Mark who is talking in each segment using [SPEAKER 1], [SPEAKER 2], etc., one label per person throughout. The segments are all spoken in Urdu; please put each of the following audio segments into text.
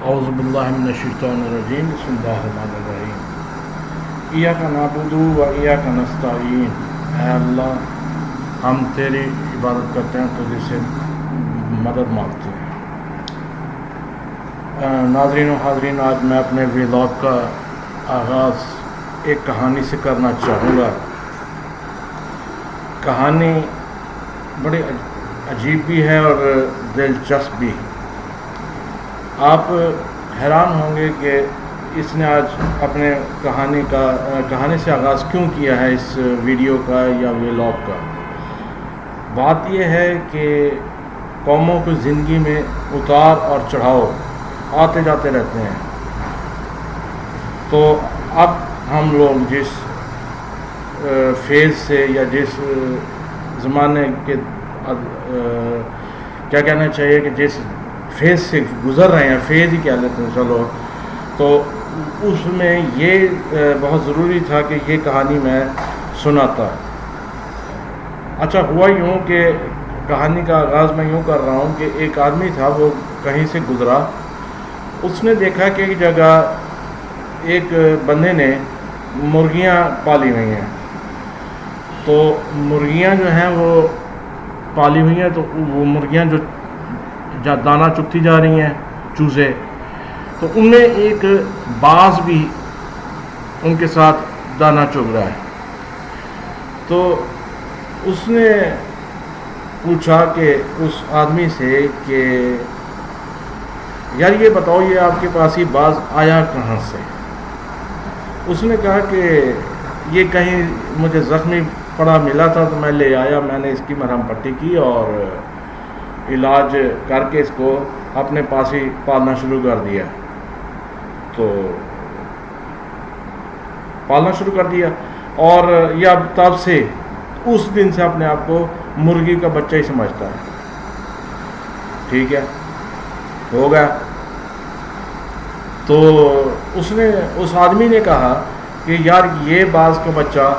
[SPEAKER 1] اعوذ باللہ من الشیطان الرجیم بسم اللہ الرحمن الرحیم ایاک نعبد و ایاک نستعین۔ اے اللہ ہم تیری عبادت کرتے ہیں، تجھ سے مدد مانگتے ہیں۔ ناظرین و حاضرین، آج میں اپنے ولاگ کا آغاز ایک کہانی سے کرنا چاہوں گا۔ کہانی بڑی عجیب بھی ہے اور دلچسپ بھی۔ آپ حیران ہوں گے کہ اس نے آج اپنے کہانی سے آغاز کیوں کیا ہے، اس ویڈیو کا یا ولاگ کا۔ بات یہ ہے کہ قوموں کی زندگی میں اتار اور چڑھاؤ آتے جاتے رہتے ہیں۔ تو اب ہم لوگ جس فیز سے یا جس زمانے کے کیا کہنا چاہیے کہ جس فیز سے گزر رہے ہیں، فیز ہی کہہ لیتے ہیں چلو، تو اس میں یہ بہت ضروری تھا کہ یہ کہانی میں سناتا۔ اچھا، ہوا یوں کہ کہانی کا آغاز میں یوں کر رہا ہوں کہ ایک آدمی تھا، وہ کہیں سے گزرا، اس نے دیکھا کہ ایک جگہ ایک بندے نے مرغیاں پالی ہوئی ہیں۔ تو مرغیاں جو ہیں وہ پالی ہوئی ہیں، تو وہ مرغیاں جو دانہ چگتی جا رہی ہیں، چوزے، تو ان میں ایک باز بھی ان کے ساتھ دانہ چگ رہا ہے۔ تو اس نے پوچھا کہ اس آدمی سے کہ یار یہ بتاؤ، یہ آپ کے پاس یہ باز آیا کہاں سے؟ اس نے کہا کہ یہ کہیں مجھے زخمی پڑا ملا تھا تو میں لے آیا، میں نے اس کی مرہم پٹی کی اور علاج کر کے اس کو اپنے پاس ہی پالنا شروع کر دیا۔ تو پالنا شروع کر دیا اور یہ اب تب سے اس دن سے اپنے آپ کو مرغی کا بچہ ہی سمجھتا ہے۔ ٹھیک ہے، ہو گیا۔ تو اس آدمی نے کہا کہ یار یہ باز کا بچہ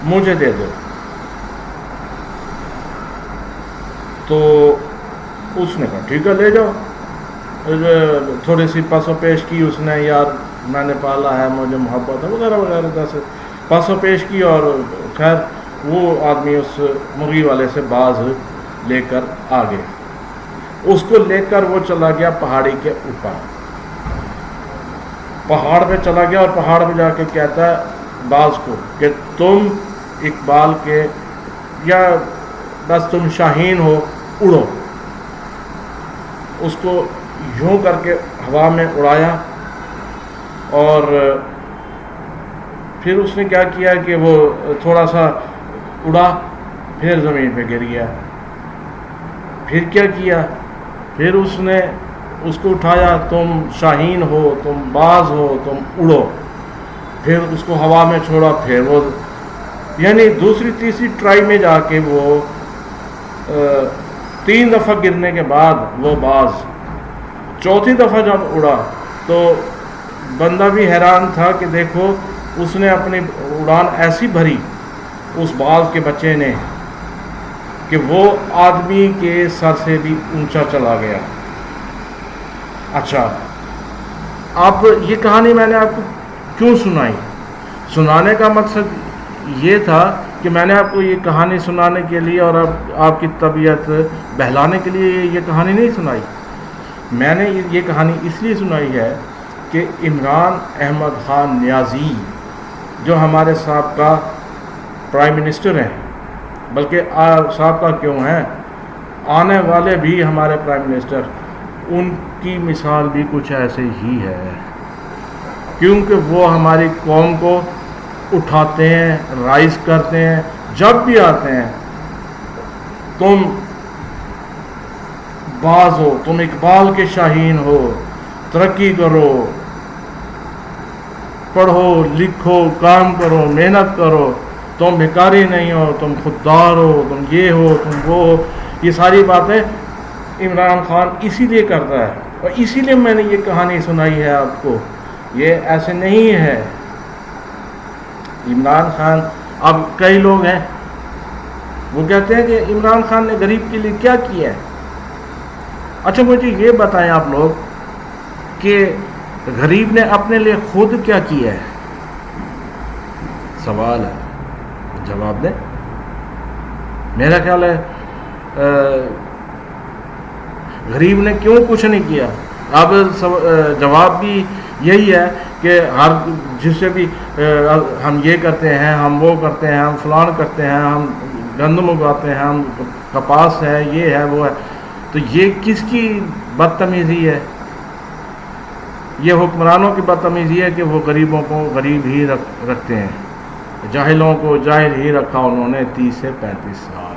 [SPEAKER 1] مجھے دے دو۔ تو اس نے کہا ٹھیک ہے، لے جاؤ۔ تھوڑی سی پاسو پیش کی اس نے، یار میں نے پالا ہے، مجھے محبت ہے وغیرہ وغیرہ، جیسے پاسو پیش کی، اور خیر وہ آدمی اس مرغی والے سے باز لے کر آ گئے۔ اس کو لے کر وہ چلا گیا پہاڑی کے اوپر، پہاڑ پہ چلا گیا، اور پہاڑ پہ جا کے کہتا ہے باز کو کہ تم اقبال کے یا بس تم شاہین ہو، اڑو۔ اس کو یوں کر کے ہوا میں اڑایا، اور پھر اس نے کیا کیا کہ وہ تھوڑا سا اڑا، پھر زمین پہ گر گیا۔ پھر کیا کیا، پھر اس نے اس کو اٹھایا، تم شاہین ہو، تم باز ہو، تم اڑو۔ پھر اس کو ہوا میں چھوڑا، پھر وہ یعنی دوسری تیسری ٹرائی میں جا کے وہ 3 دفعہ گرنے کے بعد وہ باز چوتھی دفعہ جب اڑا تو بندہ بھی حیران تھا کہ دیکھو اس نے اپنی اڑان ایسی بھری اس باز کے بچے نے کہ وہ آدمی کے سر سے بھی اونچا چلا گیا۔ اچھا، اب یہ کہانی میں نے آپ کو کیوں سنائی؟ سنانے کا مقصد یہ تھا کہ میں نے آپ کو یہ کہانی سنانے کے لیے اور آپ کی طبیعت بہلانے کے لیے یہ کہانی نہیں سنائی۔ میں نے یہ کہانی اس لیے سنائی ہے کہ عمران احمد خان نیازی جو ہمارے سابقہ پرائم منسٹر ہیں، بلکہ سابقہ کیوں ہیں، آنے والے بھی ہمارے پرائم منسٹر، ان کی مثال بھی کچھ ایسے ہی ہے، کیونکہ وہ ہماری قوم کو اٹھاتے ہیں، رائز کرتے ہیں، جب بھی آتے ہیں تم باز ہو، تم اقبال کے شاہین ہو، ترقی کرو، پڑھو لکھو، کام کرو، محنت کرو، تم بیکاری نہیں ہو، تم خوددار ہو، تم یہ ہو، تم وہ ہو۔ یہ ساری باتیں عمران خان اسی لیے کرتا ہے، اور اسی لیے میں نے یہ کہانی سنائی ہے آپ کو۔ یہ ایسے نہیں ہے عمران خان۔ اب کئی لوگ ہیں وہ کہتے ہیں کہ عمران خان نے غریب کے لیے کیا کیا ہے۔ اچھا مجھے یہ بتائیں آپ لوگ کہ غریب نے اپنے لیے خود کیا کیا ہے؟ سوال ہے، جواب دیں۔ میرا خیال ہے غریب نے کیوں کچھ نہیں کیا؟ اب جواب بھی یہی ہے کہ ہر جس سے بھی ہم یہ کرتے ہیں، ہم وہ کرتے ہیں، ہم فلان کرتے ہیں، ہم گندم اگاتے ہیں، ہم کپاس ہے، یہ ہے وہ ہے، تو یہ کس کی بدتمیزی ہے؟ یہ حکمرانوں کی بدتمیزی ہے کہ وہ غریبوں کو غریب ہی رکھتے ہیں، جاہلوں کو جاہل ہی رکھا انہوں نے 30 سے 35 سال۔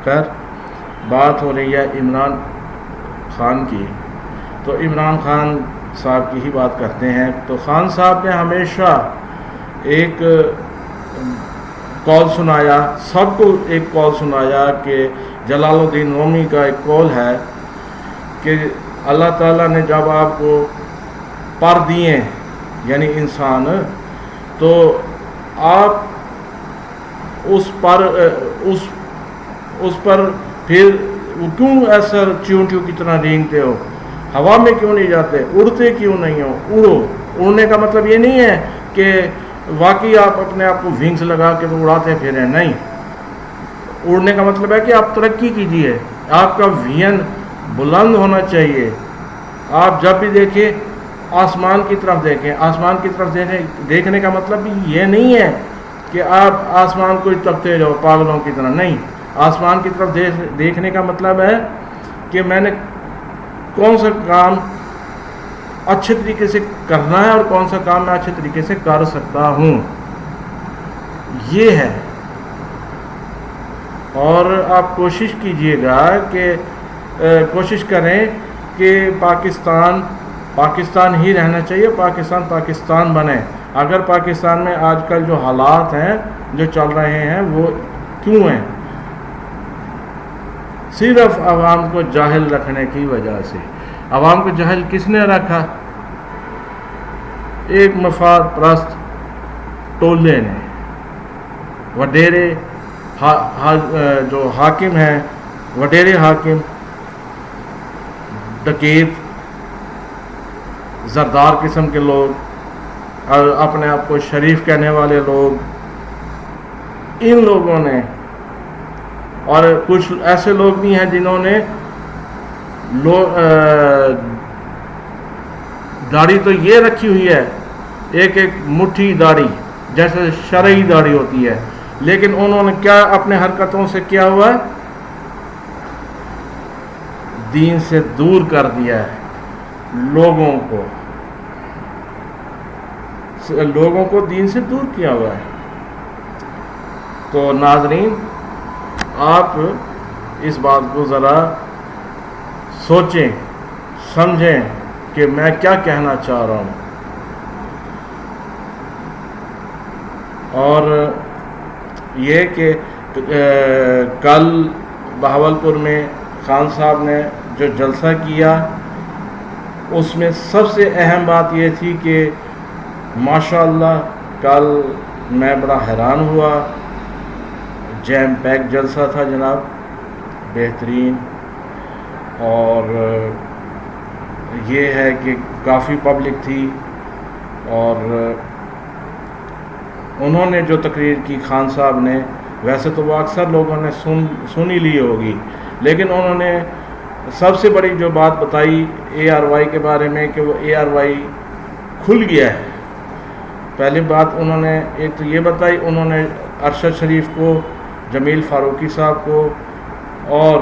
[SPEAKER 1] خیر، بات ہو رہی ہے عمران خان کی، تو عمران خان صاحب کی ہی بات کرتے ہیں۔ تو خان صاحب نے ہمیشہ ایک قول سنایا، سب کو ایک قول سنایا کہ جلال الدین رومی کا ایک قول ہے کہ اللہ تعالیٰ نے جب آپ کو پر دیے یعنی انسان، تو آپ اس پر پھر کیوں ایسا چیونٹیوں کی طرح رینگتے ہو؟ ہوا میں کیوں نہیں جاتے؟ اڑتے کیوں نہیں ہو؟ اڑو۔ اڑنے کا مطلب یہ نہیں ہے کہ واقعی آپ اپنے آپ کو ونگز لگا کے تو اڑاتے پھریں، نہیں۔ اڑنے کا مطلب ہے کہ آپ ترقی کیجئے، آپ کا ویژن بلند ہونا چاہیے۔ آپ جب بھی دیکھیں آسمان کی طرف دیکھیں۔ آسمان کی طرف دیکھنے کا مطلب بھی یہ نہیں ہے کہ آپ آسمان کو تکتے جاؤ پاگلوں کی طرح، نہیں۔ آسمان کی طرف دیکھنے کا مطلب ہے کہ میں نے کون سا کام اچھے طریقے سے کرنا ہے اور کون سا کام میں اچھے طریقے سے کر سکتا ہوں، یہ ہے۔ اور آپ کوشش کیجئے گا کہ کوشش کریں کہ پاکستان ہی رہنا چاہیے، پاکستان بنے۔ اگر پاکستان میں آج کل جو حالات ہیں جو چل رہے ہیں وہ کیوں ہیں؟ صرف عوام کو جاہل رکھنے کی وجہ سے۔ عوام کو جاہل کس نے رکھا؟ ایک مفاد پرست ٹولے نے، وڈیرے جو حاکم ہیں، وڈیرے حاکم، ڈکیت، زردار قسم کے لوگ اور اپنے آپ کو شریف کہنے والے لوگ، ان لوگوں نے، اور کچھ ایسے لوگ بھی ہیں جنہوں نے داڑھی تو یہ رکھی ہوئی ہے، ایک مٹھی داڑھی جیسے شرعی داڑھی ہوتی ہے، لیکن انہوں نے کیا اپنے حرکتوں سے کیا ہوا ہے؟ دین سے دور کر دیا ہے لوگوں کو دین سے دور کیا ہوا ہے۔ تو ناظرین، آپ اس بات کو ذرا سوچیں سمجھیں کہ میں کیا کہنا چاہ رہا ہوں۔ اور یہ کہ کل بہاولپور میں خان صاحب نے جو جلسہ کیا، اس میں سب سے اہم بات یہ تھی کہ ماشاءاللہ کل میں بڑا حیران ہوا، جیم پیک جلسہ تھا جناب، بہترین۔ اور یہ ہے کہ کافی پبلک تھی، اور انہوں نے جو تقریر کی خان صاحب نے، ویسے تو وہ اکثر لوگوں نے سن ہی لی ہوگی، لیکن انہوں نے سب سے بڑی جو بات بتائی اے آر وائی کے بارے میں کہ وہ اے آر وائی کھل گیا ہے۔ پہلی بات انہوں نے ایک تو یہ بتائی، انہوں نے ارشد شریف کو، جمیل فاروقی صاحب کو اور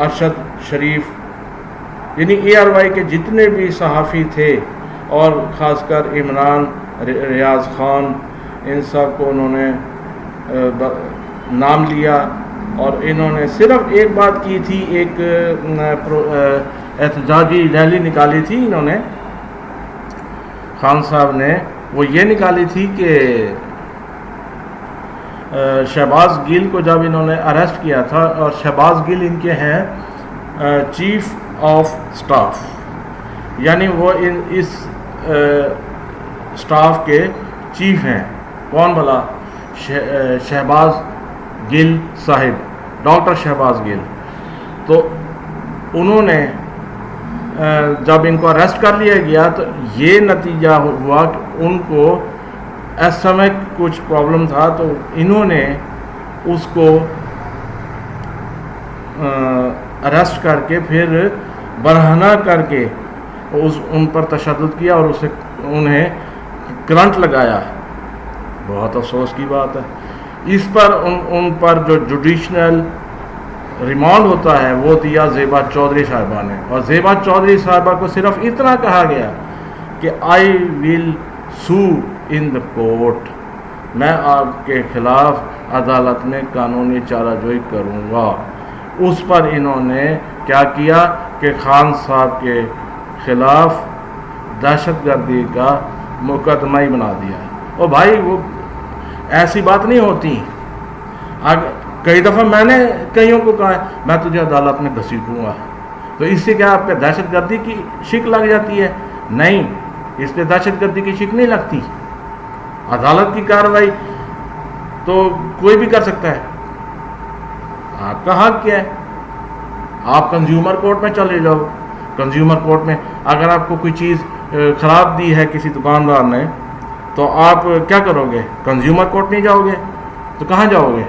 [SPEAKER 1] ارشد شریف یعنی اے آر وائی کے جتنے بھی صحافی تھے، اور خاص کر عمران، ریاض خان، ان سب کو انہوں نے نام لیا، اور انہوں نے صرف ایک بات کی تھی، ایک احتجاجی ریلی نکالی تھی انہوں نے، خان صاحب نے، وہ یہ نکالی تھی کہ شہباز گل کو جب انہوں نے اریسٹ کیا تھا، اور شہباز گل ان کے ہیں چیف آف سٹاف، یعنی وہ اس سٹاف کے چیف ہیں۔ کون بلا؟ شہباز گل صاحب، ڈاکٹر شہباز گل۔ تو انہوں نے جب ان کو اریسٹ کر لیا گیا تو یہ نتیجہ ہوا کہ ان کو اسٹمک کچھ پرابلم تھا، تو انہوں نے اس کو اریسٹ کر کے پھر برہنہ کر کے ان پر تشدد کیا اور انہیں کرنٹ لگایا. بہت افسوس کی بات ہے. اس پر ان پر جو جوڈیشنل ریمانڈ ہوتا ہے وہ دیا زیبا چودھری صاحبہ نے، اور زیبا چودھری صاحبہ کو صرف اتنا کہا گیا کہ آئی ول سو ان دا کورٹ، میں آپ کے خلاف عدالت میں قانونی چارہ جوئی کروں گا. اس پر انہوں نے کیا کیا کہ خان صاحب کے خلاف دہشت گردی کا مقدمہ ہی بنا دیا. اور بھائی وہ ایسی بات نہیں ہوتی. کئی دفعہ میں نے کئیوں کو کہا ہے میں تجھے عدالت میں گھسیٹوں گا، تو اس سے کیا آپ پہ دہشت گردی کی شک لگ جاتی ہے؟ نہیں، اس پہ دہشت گردی کی شک نہیں لگتی. عدالت کی کارروائی تو کوئی بھی کر سکتا ہے. آپ کا حق کیا ہے؟ آپ کنزیومر کورٹ میں چلے جاؤ. کنزیومر کورٹ میں اگر آپ کو کوئی چیز خراب دی ہے کسی دکاندار نے تو آپ کیا کرو گے؟ کنزیومر کورٹ نہیں جاؤ گے تو کہاں جاؤ گے؟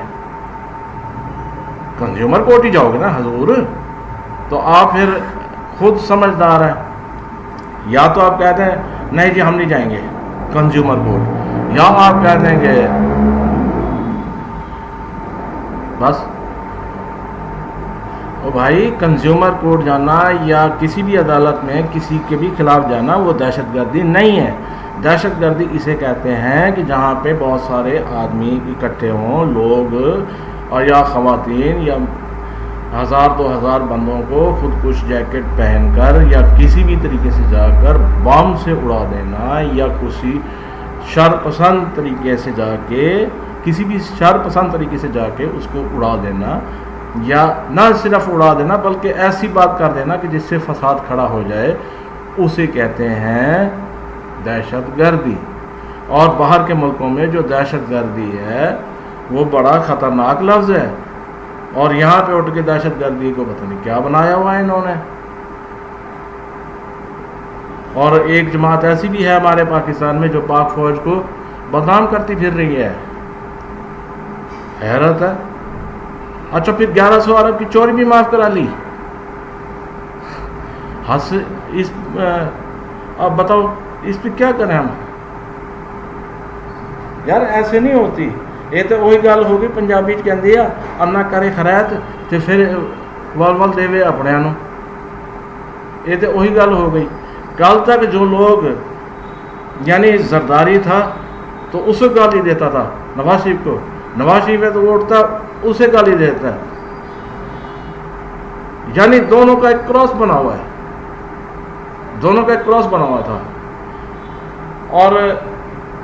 [SPEAKER 1] کنزیومر کورٹ ہی جاؤ گے نا حضور. تو آپ پھر خود سمجھدار ہیں. یا تو آپ کہتے ہیں نہیں جی ہم نہیں جائیں گے کنزیومر کورٹ، یا آپ کہہ دیں گے بس. او بھائی کنزیومر کورٹ جانا یا کسی بھی عدالت میں کسی کے بھی خلاف جانا وہ دہشت گردی نہیں ہے. دہشت گردی اسے کہتے ہیں کہ جہاں پہ بہت سارے آدمی اکٹھے ہوں، لوگ اور یا خواتین یا 1000-2000 بندوں کو خودکش جیکٹ پہن کر یا کسی بھی طریقے سے جا کر بم سے اڑا دینا، یا کسی شرپسند طریقے سے جا کے کسی بھی شرپسند طریقے سے جا کے اس کو اڑا دینا، یا نہ صرف اڑا دینا بلکہ ایسی بات کر دینا کہ جس سے فساد کھڑا ہو جائے، اسے کہتے ہیں دہشت گردی. اور باہر کے ملکوں میں جو دہشت گردی ہے وہ بڑا خطرناک لفظ ہے، اور یہاں پہ اٹھ کے دہشت گردی کو پتہ نہیں کیا بنایا ہوا ہے انہوں نے. اور ایک جماعت ایسی بھی ہے ہمارے پاکستان میں جو پاک فوج کو بدنام کرتی پھر رہی ہے. حیرت ہے. اچھا پھر 1100 ارب کی چوری بھی معاف کرا لی. اب بتاؤ اس پہ کیا کریں ہم؟ یار ایسے نہیں ہوتی. یہ تو وہی گل ہوگی پنجابی کہندی ہے انا کرے خرائط تے پھر ول دے اپنے نو. یہ تو وہی گل ہو گئی. کل تک جو لوگ یعنی زرداری تھا تو اسے گالی دیتا تھا نواز شریف کو، نواز شریف ہے تو وہ اٹھتا اسے گالی دیتا ہے. یعنی دونوں کا ایک کراس بنا ہوا ہے، دونوں کا ایک کراس بنا ہوا تھا. اور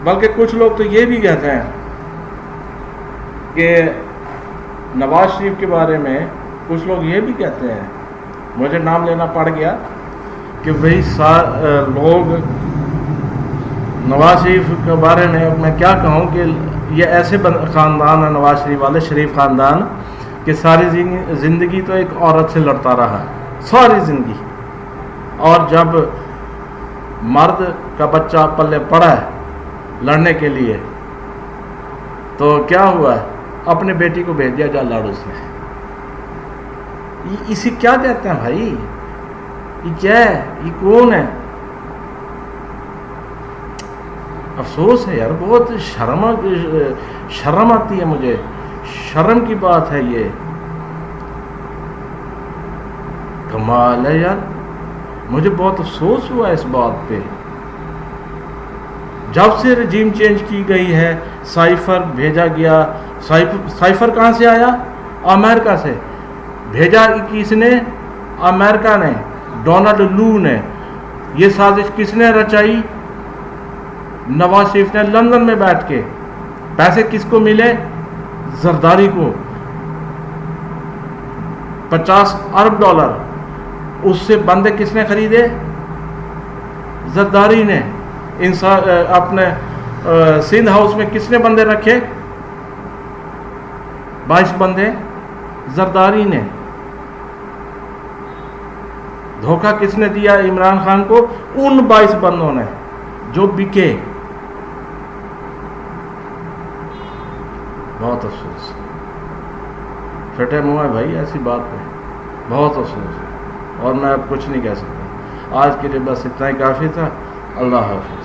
[SPEAKER 1] بلکہ کچھ لوگ تو یہ بھی کہتے ہیں کہ نواز شریف کے بارے میں کچھ لوگ یہ بھی کہتے ہیں، مجھے نام لینا پڑ گیا کہ بھئی لوگ نواز شریف کے بارے میں کیا کہوں کہ یہ ایسے خاندان ہے نواز شریف والے، شریف خاندان، کہ ساری زندگی تو ایک عورت سے لڑتا رہا، ساری زندگی. اور جب مرد کا بچہ پلے پڑا ہے لڑنے کے لیے تو کیا ہوا ہے؟ اپنے بیٹی کو بھیج دیا جا لڑ اس نے. اسے کیا کہتے ہیں بھائی؟ یہ کیا ہے؟ یہ کون ہے؟ افسوس ہے یار، بہت شرم آتی ہے مجھے. شرم کی بات ہے یہ. کمال ہے یار. مجھے بہت افسوس ہوا اس بات پہ. جب سے رجیم چینج کی گئی ہے سائفر بھیجا گیا. سائفر کہاں سے آیا؟ امریکہ سے. بھیجا کس نے؟ امریکہ نے، ڈونلڈ لو نے. یہ سازش کس نے رچائی؟ نواز شریف نے لندن میں بیٹھ کے. پیسے کس کو ملے؟ زرداری کو. $50 ارب. اس سے بندے کس نے خریدے؟ زرداری نے. اپنے سندھ ہاؤس میں کس نے بندے رکھے؟ 22 بندے زرداری نے. دھوکہ کس نے دیا عمران خان کو؟ ان 22 بندوں نے جو بکے. بہت افسوس، پھٹے منہ ہے بھائی ایسی بات پہ، بہت افسوس ہے، اور میں اب کچھ نہیں کہہ سکتا. آج کے لیے بس اتنا ہی کافی تھا. اللہ حافظ.